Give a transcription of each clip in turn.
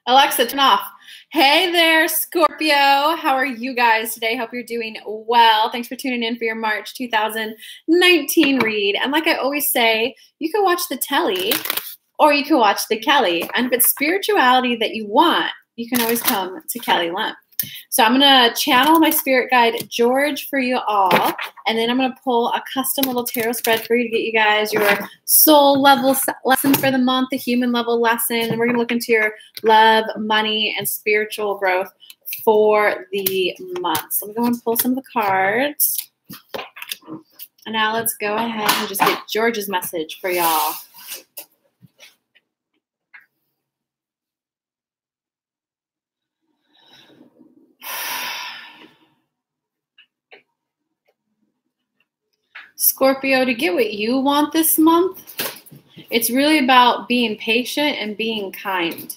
Alexa, turn off. Hey there, Scorpio. How are you guys today? Hope you're doing well. Thanks for tuning in for your March 2019 read. And like I always say, you can watch the telly or you can watch the Kelly. And if it's spirituality that you want, you can always come to Kelly Lunt. So I'm going to channel my spirit guide, George, for you all. And then I'm going to pull a custom little tarot spread for you to get you guys your soul level lesson for the month, the human level lesson. And we're going to look into your love, money, and spiritual growth for the month. So I'm going to pull some of the cards. And now let's go ahead and just get George's message for y'all. Scorpio, to get what you want this month, it's really about being patient and being kind.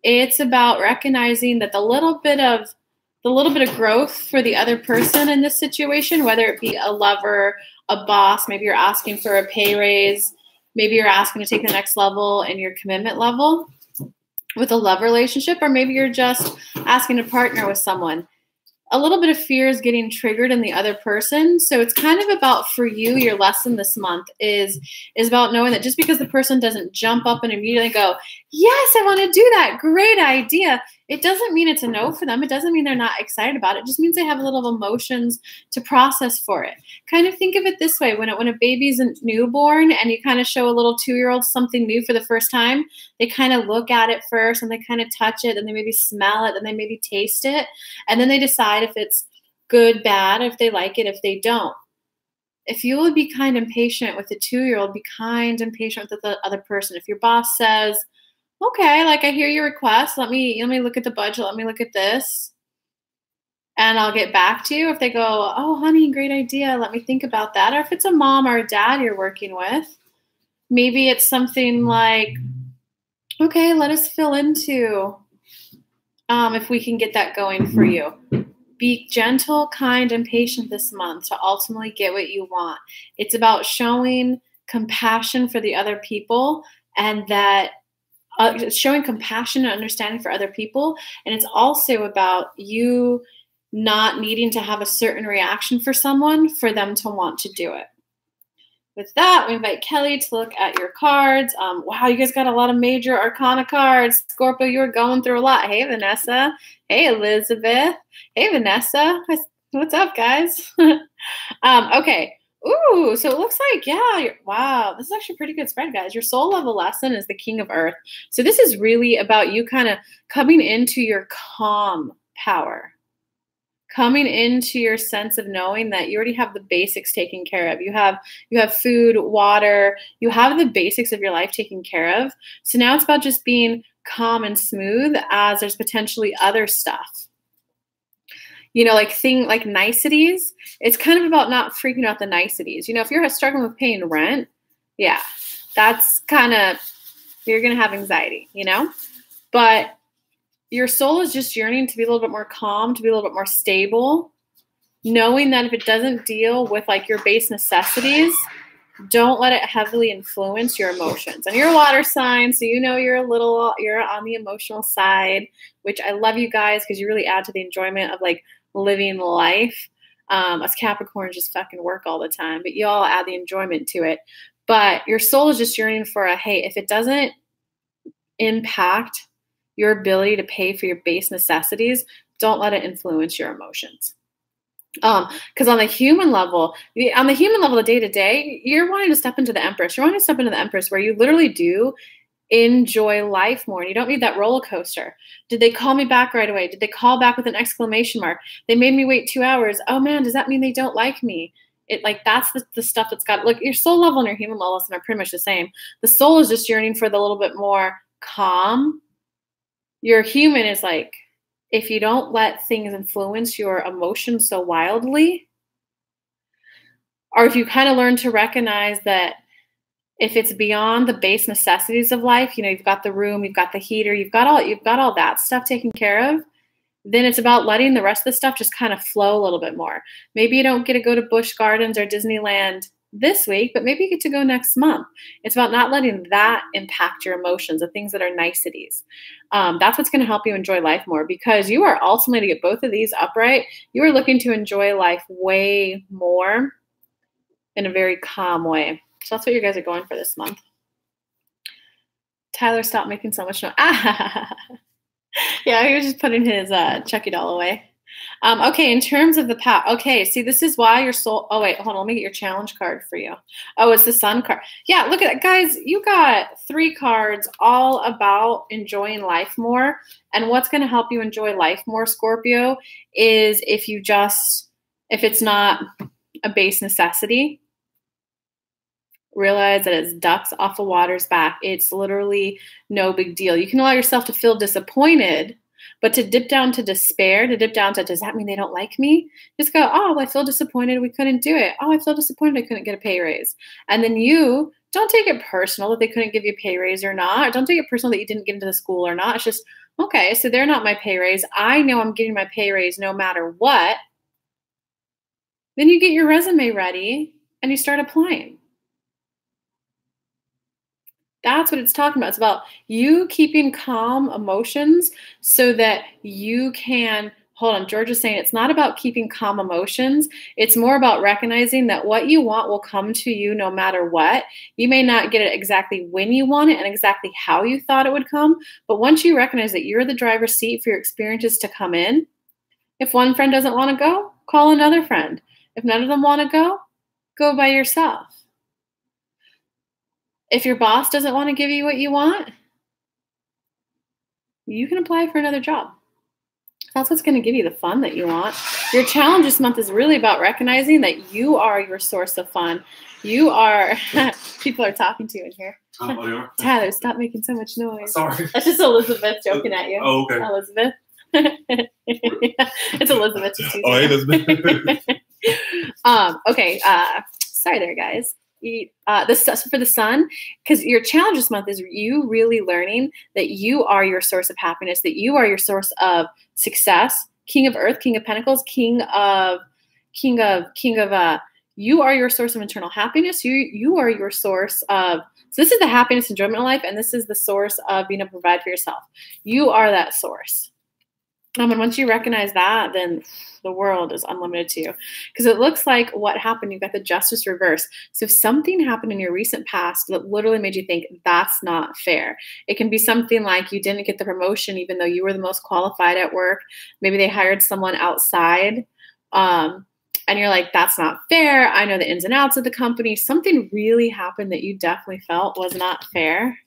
It's about recognizing that the little bit of growth for the other person in this situation, whether it be a lover, a boss, maybe you're asking for a pay raise, maybe you're asking to take the next level in your commitment level with a love relationship, or maybe you're just asking to partner with someone. A little bit of fear is getting triggered in the other person. So it's kind of about, for you, your lesson this month is about knowing that just because the person doesn't jump up and immediately go, yes, I want to do that, great idea, it doesn't mean it's a no for them. It doesn't mean they're not excited about it. It just means they have a little emotions to process for it. Kind of think of it this way. When a baby's a newborn and you kind of show a little 2-year-old something new for the first time, they kind of look at it first and they kind of touch it and they maybe smell it and they maybe taste it. And then they decide if it's good, bad, if they like it, if they don't. If you would be kind and patient with the 2-year-old, be kind and patient with the other person. If your boss says, okay, like I hear your request, let me look at the budget, let me look at this, and I'll get back to you. If they go, oh, honey, great idea, let me think about that. Or if it's a mom or a dad you're working with, maybe it's something like, okay, let us fill into if we can get that going for you. Be gentle, kind, and patient this month to ultimately get what you want. It's about showing compassion for the other people, and that showing compassion and understanding for other people. And it's also about you not needing to have a certain reaction for someone for them to want to do it. With that, we invite Kelly to look at your cards. Wow, you guys got a lot of major arcana cards. Scorpio, you're going through a lot. Hey, Vanessa. Hey, Elizabeth. Hey, Vanessa. What's up, guys? Okay. Ooh, so it looks like, yeah, wow, this is actually a pretty good spread, guys. Your soul level lesson is the King of Earth. So this is really about you kind of coming into your calm power, coming into your sense of knowing that you already have the basics taken care of. You have food, water, you have the basics of your life taken care of. So now it's about just being calm and smooth as there's potentially other stuff. You know, like niceties, it's kind of about not freaking out the niceties. You know, if you're struggling with paying rent, yeah, that's kind of, you're going to have anxiety, you know? But your soul is just yearning to be a little bit more calm, to be a little bit more stable, knowing that if it doesn't deal with like your base necessities, don't let it heavily influence your emotions. And you're a water sign, so you know you're on the emotional side, which I love you guys because you really add to the enjoyment of like living life. Us Capricorns just fucking work all the time, but you all add the enjoyment to it. But your soul is just yearning for a, hey, if it doesn't impact your ability to pay for your base necessities, don't let it influence your emotions. Because on the human level, the day to day, you're wanting to step into the Empress. You're wanting to step into the Empress where you literally do enjoy life more, and you don't need that roller coaster. Did they call me back right away? Did they call back with an exclamation mark? They made me wait 2 hours. Oh man, does that mean they don't like me? It like that's the stuff that's got, like, your soul level and your human level are pretty much the same. The soul is just yearning for the little bit more calm. Your human is like, if you don't let things influence your emotions so wildly, or if you kind of learn to recognize that if it's beyond the base necessities of life, you know, you've got the room, you've got the heater, you've got all that stuff taken care of, then it's about letting the rest of the stuff just kind of flow a little bit more. Maybe you don't get to go to Busch Gardens or Disneyland this week, but maybe you get to go next month. It's about not letting that impact your emotions, the things that are niceties. That's what's going to help you enjoy life more, because you are ultimately, to get both of these upright, you are looking to enjoy life way more in a very calm way. So that's what you guys are going for this month. Tyler, stop making so much noise. Yeah, he was just putting his Chucky doll away. Okay, in terms of the past, okay, see, this is why your soul, oh wait, hold on, let me get your challenge card for you. Oh, it's the sun card. Yeah, look at that, guys, you got 3 cards all about enjoying life more, and what's going to help you enjoy life more, Scorpio, is if it's not a base necessity, realize that it's ducks off of water's back. It's literally no big deal. You can allow yourself to feel disappointed, but to dip down to despair, to dip down to, does that mean they don't like me? Just go, oh, I feel disappointed we couldn't do it. Oh, I feel disappointed I couldn't get a pay raise. And then you don't take it personal that they couldn't give you a pay raise or not. Don't take it personal that you didn't get into the school or not. It's just, okay, so they're not my pay raise. I know I'm getting my pay raise no matter what. Then you get your resume ready and you start applying. That's what it's talking about. It's about you keeping calm emotions so that you can, hold on, George is saying it's not about keeping calm emotions. It's more about recognizing that what you want will come to you no matter what. You may not get it exactly when you want it and exactly how you thought it would come, but once you recognize that you're the driver's seat for your experiences to come in, if one friend doesn't want to go, call another friend. If none of them want to go by yourself. If your boss doesn't want to give you what you want, you can apply for another job. That's what's going to give you the fun that you want. Your challenge this month is really about recognizing that you are your source of fun. You are, people are talking to you in here. Oh, you are? Tyler, stop making so much noise. Sorry. That's just Elizabeth joking at you. Oh, okay. Elizabeth. It's Elizabeth. Just oh, hey, Elizabeth. Okay. Sorry there, guys. For the sun, because your challenge this month is you really learning that you are your source of happiness, that you are your source of success. King of Earth, King of Pentacles, you are your source of internal happiness. You are your source of, so this is the happiness, enjoyment of life, and this is the source of being able to provide for yourself. You are that source. And once you recognize that, then the world is unlimited to you. Because it looks like what happened, you got the justice reverse. So if something happened in your recent past that literally made you think that's not fair, it can be something like you didn't get the promotion even though you were the most qualified at work. Maybe they hired someone outside and you're like, that's not fair. I know the ins and outs of the company. Something really happened that you definitely felt was not fair.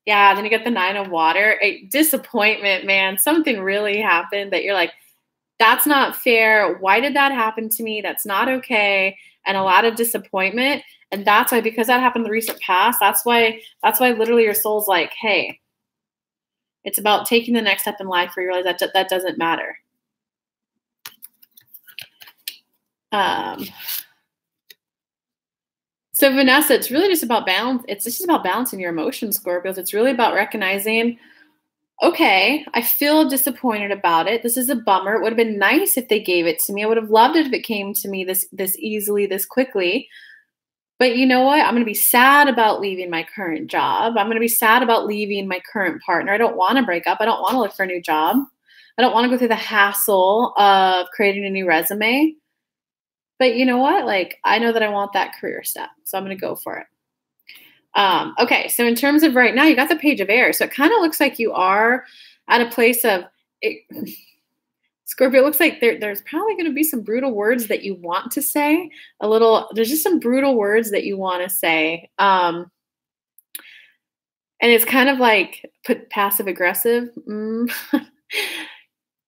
Yeah, then you get the 9 of water. A disappointment, man. Something really happened that you're like, that's not fair. Why did that happen to me? That's not okay. And a lot of disappointment. And that's why, because that happened in the recent past, that's why literally your soul's like, hey, it's about taking the next step in life where you realize that doesn't matter. So Vanessa, it's really just about balance. It's just about balancing your emotions, Scorpios. It's really about recognizing, okay, I feel disappointed about it. This is a bummer. It would have been nice if they gave it to me. I would have loved it if it came to me this easily, this quickly. But you know what? I'm going to be sad about leaving my current job. I'm going to be sad about leaving my current partner. I don't want to break up. I don't want to look for a new job. I don't want to go through the hassle of creating a new resume. But you know what? Like, I know that I want that career step, so I'm going to go for it. Okay, so in terms of right now, you got the Page of Air. So it kind of looks like you are at a place of, Scorpio, it looks like there's probably going to be some brutal words that you want to say. There's just some brutal words that you want to say. And it's kind of like passive aggressive.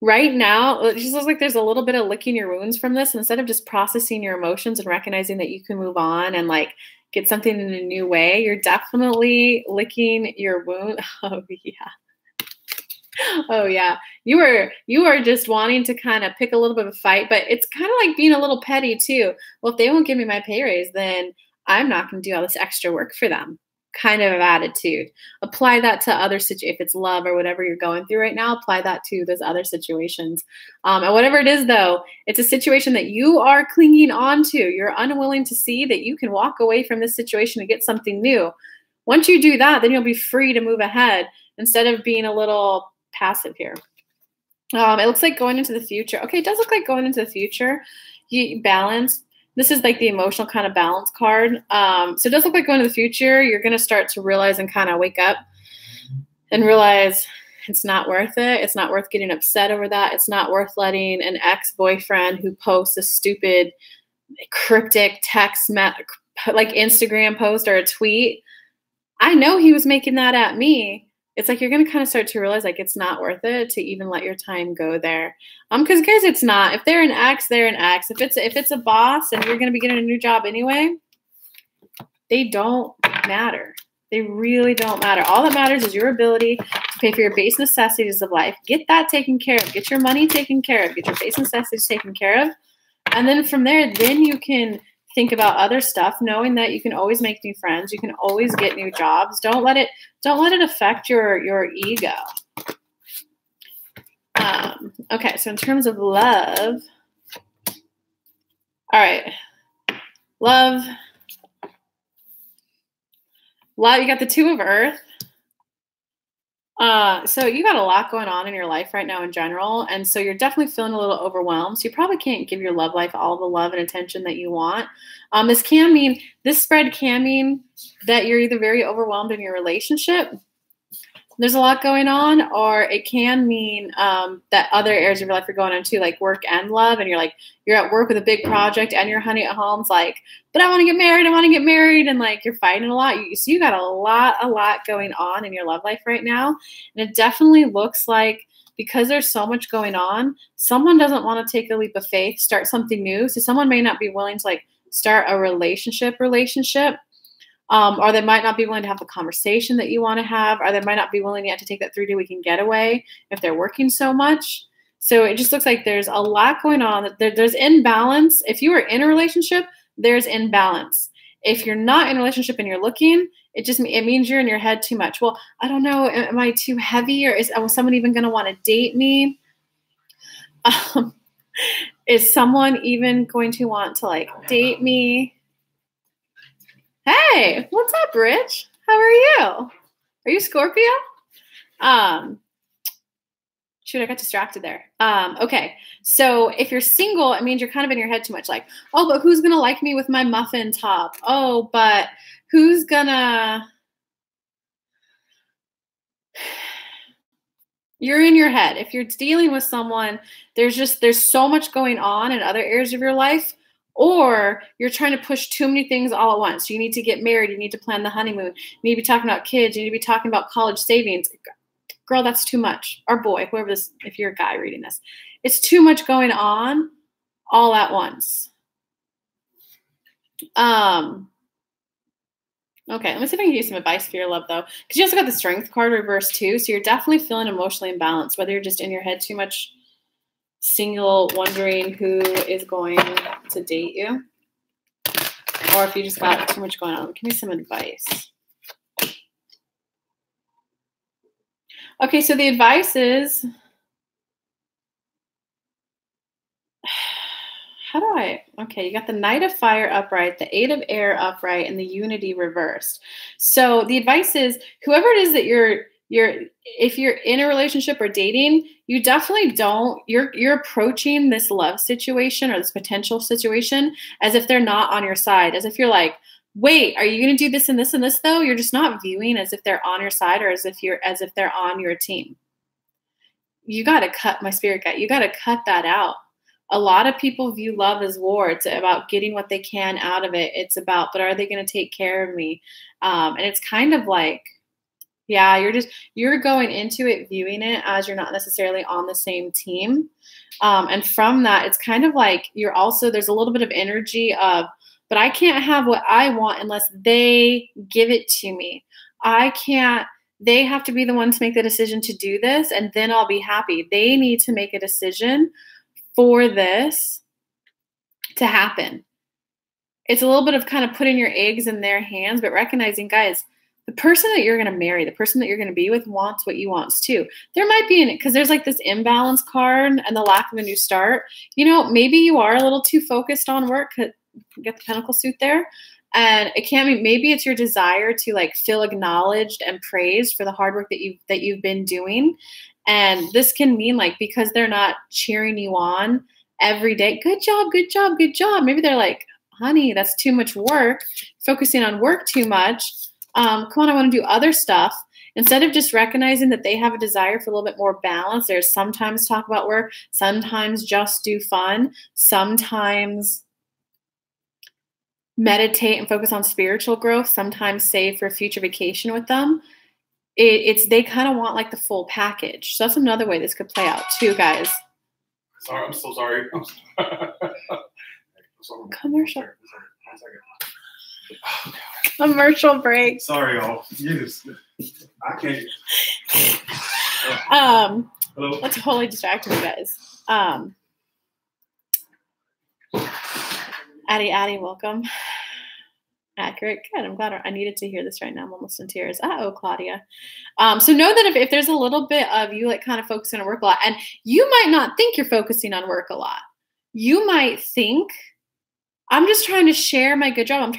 Right now, it just looks like there's a little bit of licking your wounds from this. Instead of just processing your emotions and recognizing that you can move on and like get something in a new way, you're definitely licking your wound. Oh yeah. Oh yeah. You are just wanting to kind of pick a little bit of a fight, but it's kind of like being a little petty too. Well, if they won't give me my pay raise, then I'm not going to do all this extra work for them. kind of attitude. Apply that to other situations. If it's love or whatever you're going through right now, apply that to those other situations. And whatever it is, though, it's a situation that you are clinging on to. You're unwilling to see that you can walk away from this situation and get something new. Once you do that, then you'll be free to move ahead instead of being a little passive here. It looks like going into the future. Okay, it does look like going into the future. You balance. This is like the emotional kind of balance card. So it does look like going to the future. You're going to start to realize and kind of wake up and realize it's not worth it. It's not worth getting upset over that. It's not worth letting an ex-boyfriend who posts a stupid cryptic text, like Instagram post or a tweet. I know he was making that at me. It's like you're going to kind of start to realize like it's not worth it to even let your time go there. Because guys, it's not. If they're an ex, they're an ex. If it's a boss and you're going to be getting a new job anyway, they don't matter. They really don't matter. All that matters is your ability to pay for your base necessities of life. Get that taken care of. Get your money taken care of. Get your base necessities taken care of. And then from there, then you can think about other stuff, knowing that you can always make new friends. You can always get new jobs. Don't let it affect your ego. Okay, so in terms of love, all right, love, you got the Two of Earth. So you got a lot going on in your life right now in general. And so you're definitely feeling a little overwhelmed. So you probably can't give your love life all the love and attention that you want. This spread can mean that you're either very overwhelmed in your relationship. There's a lot going on, or it can mean that other areas of your life are going on too, like work and love. And you're at work with a big project and your honey at home's like, but I want to get married. And like, you're fighting a lot. So you got a lot going on in your love life right now. And it definitely looks like because there's so much going on, someone doesn't want to take a leap of faith, start something new. So someone may not be willing to like start a relationship. Or they might not be willing to have the conversation that you want to have, or they might not be willing yet to take that 3-day weekend getaway if they're working so much. So it just looks like there's a lot going on. There's imbalance. If you are in a relationship, there's imbalance. If you're not in a relationship and you're looking, it means you're in your head too much. Well, I don't know. Am I too heavy, or is someone even going to want to date me? Is someone even going to want to like date me? Hey, what's up, Rich? How are you? Are you Scorpio? Shoot, I got distracted there. Okay, so if you're single, it means you're kind of in your head too much. Like, oh, but who's gonna like me with my muffin top? Oh, but who's gonna? You're in your head. If you're dealing with someone, there's so much going on in other areas of your life. Or you're trying to push too many things all at once. You need to get married. You need to plan the honeymoon. You need to be talking about kids. You need to be talking about college savings. Girl, that's too much. Or boy, whoever this, if you're a guy reading this. It's too much going on all at once. Okay, let me see if I can give you some advice for your love, though. Because you also got the Strength card reversed, too. So you're definitely feeling emotionally imbalanced, whether you're just in your head too much, single, wondering who is going to date you, or if you just got too much going on. Give me some advice. Okay, so the advice is, you got the Knight of Fire upright, the Eight of Air upright, and the Unity reversed. So the advice is, whoever it is that if you're in a relationship or dating, you definitely you're approaching this love situation or this potential situation as if they're not on your side, as if you're like, wait, are you going to do this and this and this though? You're just not viewing as if they're on your side or as if they're on your team. You got to cut, my spirit guide, you got to cut that out. A lot of people view love as war. It's about getting what they can out of it. It's about, but are they going to take care of me? And it's kind of like, yeah, you're going into it viewing it as you're not necessarily on the same team. And from that, it's kind of like there's a little bit of energy of, but I can't have what I want unless they give it to me. They have to be the one to make the decision to do this, and then I'll be happy. They need to make a decision for this to happen. It's a little bit of kind of putting your eggs in their hands, but recognizing, guys, the person that you're going to marry, the person that you're going to be with wants what you want too. There might be because there's like this imbalance card and the lack of a new start. Maybe you are a little too focused on work. Get the pentacle suit there. And it can't be, maybe it's your desire to like feel acknowledged and praised for the hard work that you've been doing. And this can mean like, because they're not cheering you on every day, good job, good job, good job. Maybe they're like, honey, that's too much work, focusing on work too much. Come on, I want to do other stuff. Instead of just recognizing that they have a desire for a little bit more balance, there's sometimes talk about work, sometimes just do fun, sometimes meditate and focus on spiritual growth, sometimes save for a future vacation with them. They kind of want like the full package. So that's another way this could play out too, guys. Sorry, I'm so sorry. Commercial. Commercial break. Sorry, y'all. Yes. I can't. Hello. That's totally distracting you guys. Addie, welcome. Accurate. Good. I'm glad I needed to hear this right now. I'm almost in tears. Claudia. So know that if there's a little bit of you like kind of focusing on work a lot, and you might not think you're focusing on work a lot. You might think, I'm just trying to share my good job.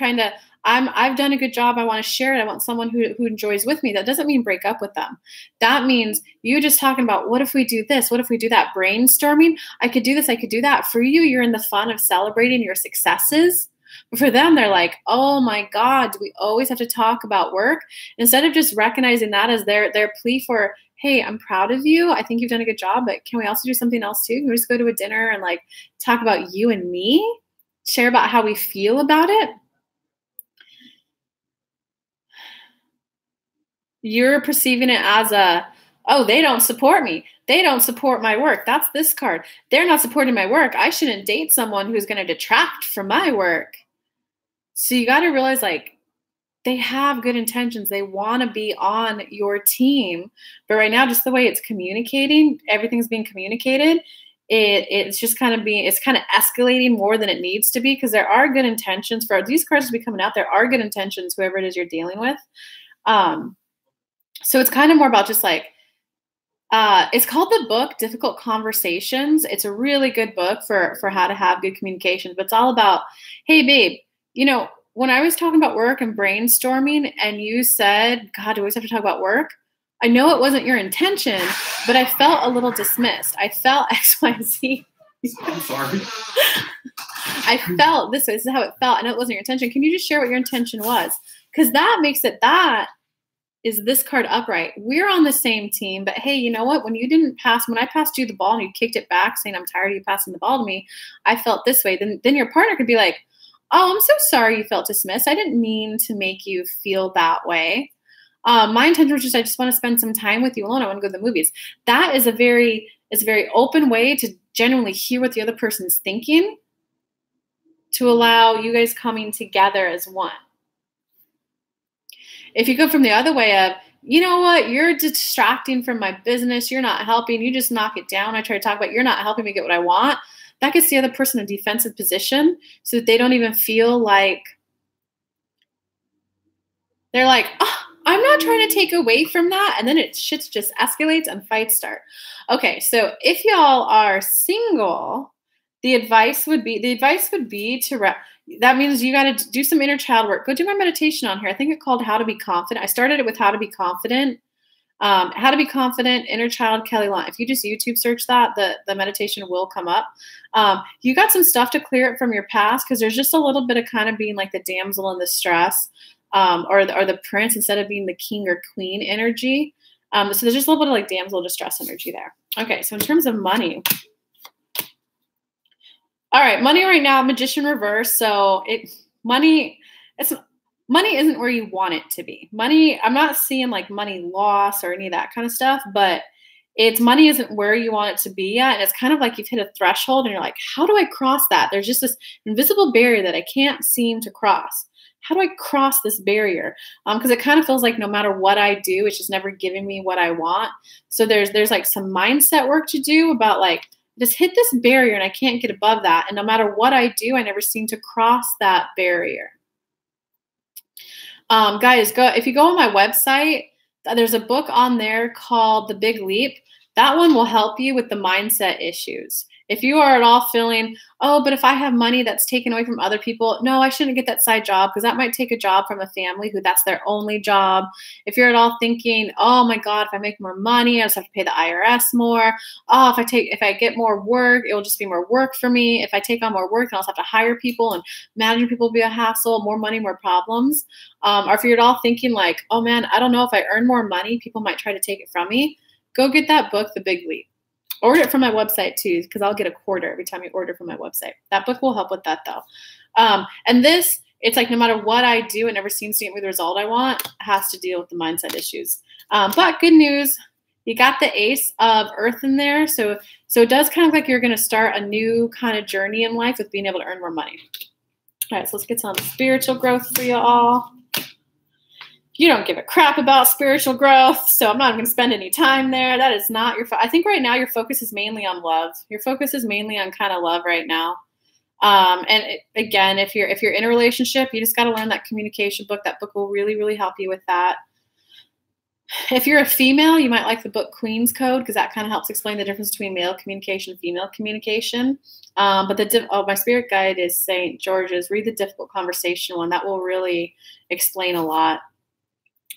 I've done a good job. I want to share it. I want someone who enjoys with me. That doesn't mean break up with them. That means you just talking about, what if we do this? What if we do that? Brainstorming. I could do this. I could do that. For you, you're in the fun of celebrating your successes. But for them, they're like, oh my God, do we always have to talk about work? Instead of just recognizing that as their plea for, hey, I'm proud of you. I think you've done a good job, but can we also do something else too? Can we just go to a dinner and like talk about you and me? Share about how we feel about it? You're perceiving it as they don't support me. They don't support my work. That's this card. They're not supporting my work. I shouldn't date someone who's going to detract from my work. So you got to realize like they have good intentions. They want to be on your team. But right now, just the way it's communicating, everything's being communicated. It's just kind of escalating more than it needs to be, because there are good intentions for these cards to be coming out. There are good intentions, whoever it is you're dealing with. So it's kind of more about just like, it's called the book Difficult Conversations. It's a really good book for how to have good communications, but it's all about, hey babe, when I was talking about work and brainstorming and you said, God, do we always have to talk about work? I know it wasn't your intention, but I felt a little dismissed. I felt X, Y, Z. I'm sorry. I felt this way. This is how it felt. I know it wasn't your intention. Can you just share what your intention was? Because that makes it, that is this card upright. We're on the same team, but hey, you know what? When I passed you the ball and you kicked it back saying, I'm tired of you passing the ball to me, I felt this way. Then your partner could be like, oh, I'm so sorry you felt dismissed. I didn't mean to make you feel that way. My intention was just, I just want to spend some time with you alone. I want to go to the movies. That is a very open way to genuinely hear what the other person's thinking, to allow you guys coming together as one. If you go from the other way of, you know what, you're distracting from my business, you're not helping, you just knock it down. I try to talk about, you're not helping me get what I want. That gets the other person in a defensive position so that they don't even feel like, they're like, oh, I'm not trying to take away from that. And then shit just escalates and fights start. Okay, so if y'all are single, the advice would be to, that means you got to do some inner child work. Go do my meditation on here. I think it's called How to Be Confident. I started it with How to Be Confident. How to Be Confident, Inner Child, Kelly Lunt. If you just YouTube search that, the meditation will come up. You got some stuff to clear it from your past, because there's just a little bit of kind of being like the damsel in distress, or the prince instead of being the king or queen energy. So there's just a little bit of like damsel distress energy there. Okay, so in terms of money. All right, money right now, Magician reverse. So money isn't where you want it to be. Money, I'm not seeing like money loss or any of that kind of stuff, but money isn't where you want it to be yet. And it's kind of like you've hit a threshold and you're like, how do I cross that? There's just this invisible barrier that I can't seem to cross. How do I cross this barrier? Because it kind of feels like no matter what I do, it's just never giving me what I want. So there's like some mindset work to do about like, just hit this barrier and I can't get above that. And no matter what I do, I never seem to cross that barrier. Guys, if you go on my website, there's a book on there called The Big Leap. That one will help you with the mindset issues. If you are at all feeling, oh, but if I have money that's taken away from other people, no, I shouldn't get that side job because that might take a job from a family who that's their only job. If you're at all thinking, oh my God, if I make more money, I just have to pay the IRS more. Oh, if I get more work, it will just be more work for me. If I take on more work, then I'll have to hire people and managing people will be a hassle, more money, more problems. Or if you're at all thinking like, oh man, I don't know if I earn more money, people might try to take it from me. Go get that book, The Big Leap. Order it from my website too, because I'll get a quarter every time you order from my website. That book will help with that though. And this, it's like no matter what I do, it never seems to get me the result I want. It has to deal with the mindset issues. But good news, you got the Ace of Earth in there. So it does kind of like you're going to start a new kind of journey in life with being able to earn more money. All right, so let's get some spiritual growth for you all. You don't give a crap about spiritual growth, so I'm not going to spend any time there. That is not your I think right now your focus is mainly on love. Your focus is mainly on kind of love right now. Again, if you're in a relationship, you just got to learn that communication book. That book will really, really help you with that. If you're a female, you might like the book Queen's Code because that kind of helps explain the difference between male communication and female communication. But my spirit guide is St. George's. Read the Difficult Conversation one. That will really explain a lot.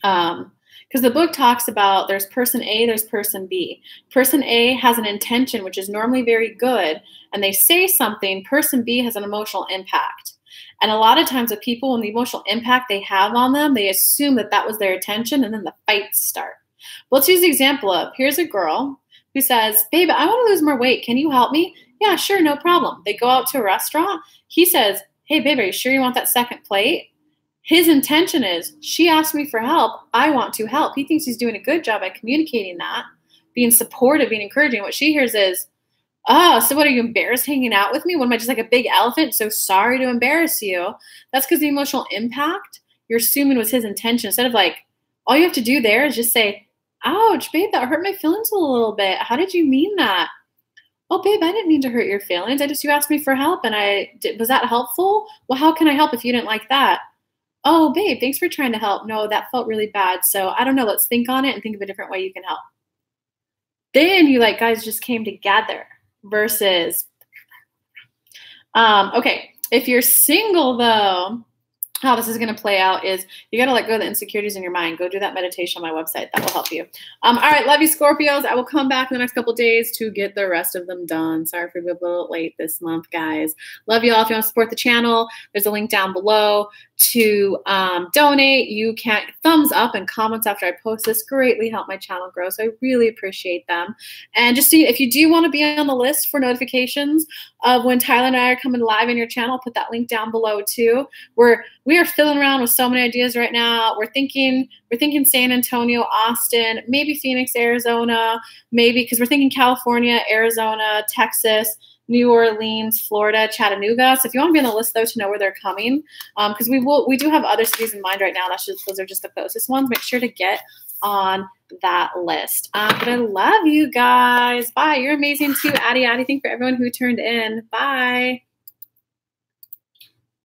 Because the book talks about there's person A, there's person B. Person A has an intention, which is normally very good, and they say something. Person B has an emotional impact. And a lot of times with people, when the emotional impact they have on them, they assume that that was their intention, and then the fights start. Well, let's use the example of, here's a girl who says, babe, I want to lose more weight. Can you help me? Yeah, sure, no problem. They go out to a restaurant. He says, hey, babe, are you sure you want that second plate? His intention is, she asked me for help. I want to help. He thinks he's doing a good job at communicating that, being supportive, being encouraging. What she hears is, oh, so what, are you embarrassed hanging out with me? What, am I just like a big elephant? So sorry to embarrass you. That's because the emotional impact you're assuming was his intention. Instead of like, all you have to do there is just say, ouch, babe, that hurt my feelings a little bit. How did you mean that? Oh, babe, I didn't mean to hurt your feelings. You asked me for help and was that helpful? Well, how can I help if you didn't like that? Oh, babe, thanks for trying to help. No, that felt really bad. So I don't know. Let's think on it and think of a different way you can help. Then you guys just came together versus, okay, if you're single though, how this is going to play out is you got to let go of the insecurities in your mind. Go do that meditation on my website. That will help you. All right. Love you, Scorpios. I will come back in the next couple of days to get the rest of them done. Sorry for being a little late this month, guys. Love you all. If you want to support the channel, there's a link down below to donate. You can thumbs up and comments after I post this greatly help my channel grow. So I really appreciate them. And just see if you do want to be on the list for notifications of when Tyler and I are coming live in your channel, I'll put that link down below too. We are filling around with so many ideas right now. We're thinking San Antonio, Austin, maybe Phoenix, Arizona, maybe because we're thinking California, Arizona, Texas, New Orleans, Florida, Chattanooga. So if you want to be on the list though to know where they're coming, because we do have other cities in mind right now. Those are just the closest ones. Make sure to get on that list. But I love you guys. Bye. You're amazing too, Addie. Thank you for everyone who turned in. Bye.